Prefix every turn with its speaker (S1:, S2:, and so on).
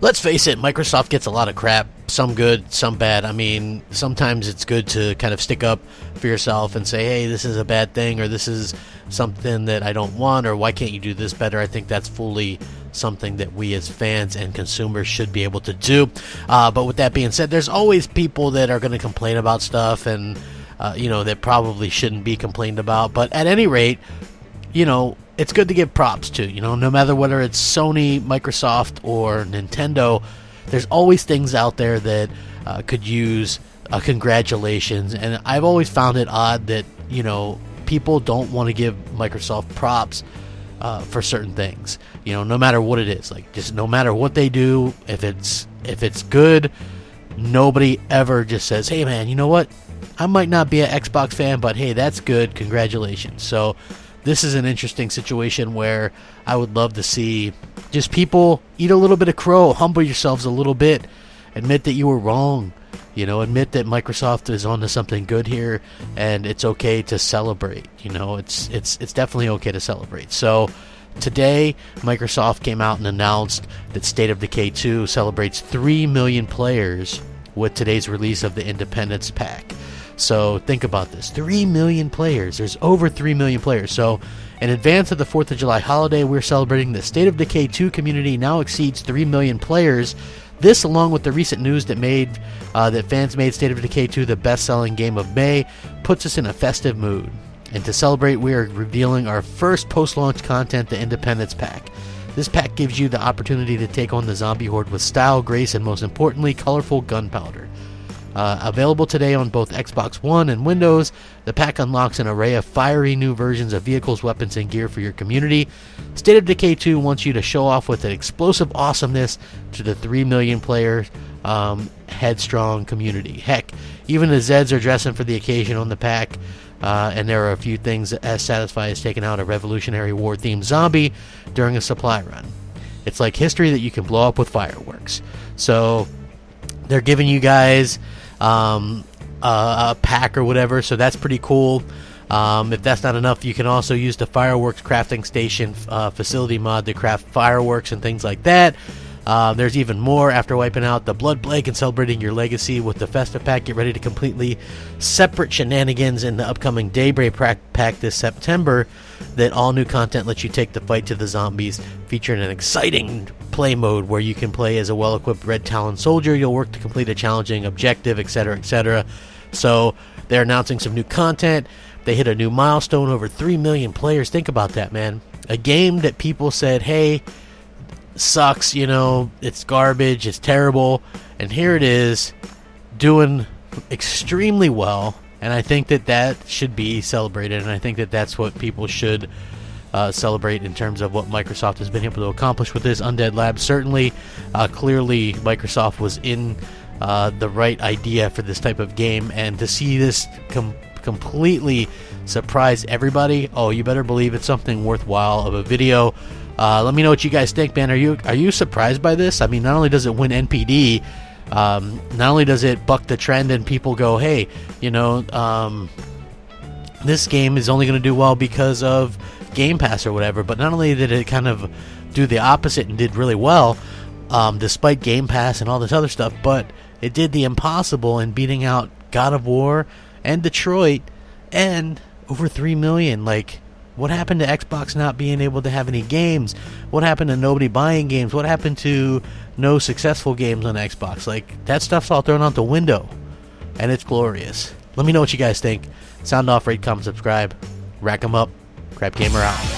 S1: Let's face it, Microsoft gets a lot of crap, some good, some bad. I mean, sometimes it's good to kind of stick up for yourself and say, hey, this is a bad thing, or this is something that I don't want, or why can't you do this better? I think that's fully something that we as fans and consumers should be able to do. But with that being said, there's always people that are going to complain about stuff and, that probably shouldn't be complained about. But at any rate, it's good to give props to, no matter whether it's Sony, Microsoft, or Nintendo, there's always things out there that could use congratulations. And I've always found it odd that, people don't want to give Microsoft props for certain things, no matter what it is. Like, just no matter what they do, if it's good, nobody ever just says, hey man, you know what? I might not be an Xbox fan, but hey, that's good, congratulations. So this is an interesting situation where I would love to see just people eat a little bit of crow, humble yourselves a little bit, admit that you were wrong, admit that Microsoft is onto something good here, and it's okay to celebrate. It's definitely okay to celebrate. So today, Microsoft came out and announced that State of Decay 2 celebrates 3 million players with today's release of the Independence Pack. So think about this, 3 million players. There's over 3 million players. So in advance of the 4th of July holiday, we're celebrating the State of Decay 2 community now exceeds 3 million players. This, along with the recent news that fans made State of Decay 2 the best-selling game of May, puts us in a festive mood. And to celebrate, we are revealing our first post-launch content, the Independence Pack. This pack gives you the opportunity to take on the zombie horde with style, grace, and most importantly, colorful gunpowder. Available today on both Xbox One and Windows, the pack unlocks an array of fiery new versions of vehicles, weapons, and gear for your community. State of Decay 2 wants you to show off with an explosive awesomeness to the 3 million player headstrong community. Heck, even the Zeds are dressing for the occasion on the pack, and there are a few things as satisfying as taking out a Revolutionary War themed zombie during a supply run. It's like history that you can blow up with fireworks. So they're giving you guys a pack or whatever, so that's pretty cool. If that's not enough, you can also use the fireworks crafting station facility mod to craft fireworks and things like that. There's even more. After wiping out the Blood Plague and celebrating your legacy with the Festive Pack, get ready to completely separate shenanigans in the upcoming Daybreak pack this September. That all new content lets you take the fight to the zombies, featuring an exciting play mode where you can play as a well-equipped Red Talon soldier. You'll work to complete a challenging objective, etc., etc. So they're announcing some new content. They hit a new milestone, over 3 million players. Think about that, man. A game that people said, hey, sucks, it's garbage, it's terrible, and here it is doing extremely well. And I think that should be celebrated, and I think that's what people should celebrate in terms of what Microsoft has been able to accomplish with this. Undead Labs, certainly, clearly Microsoft was in the right idea for this type of game, and to see this completely surprise everybody, you better believe it's something worthwhile of a video. Let me know what you guys think, man. Are you surprised by this? I mean, not only does it win NPD, not only does it buck the trend and people go, hey, this game is only going to do well because of Game Pass or whatever, but not only did it kind of do the opposite and did really well, despite Game Pass and all this other stuff, but it did the impossible in beating out God of War and Detroit and over 3 million. Like, what happened to Xbox not being able to have any games? What happened to nobody buying games? What happened to no successful games on Xbox? Like, that stuff's all thrown out the window, and it's glorious. Let me know what you guys think. Sound off, rate, comment, subscribe. Rack 'em up. Crapgamer out.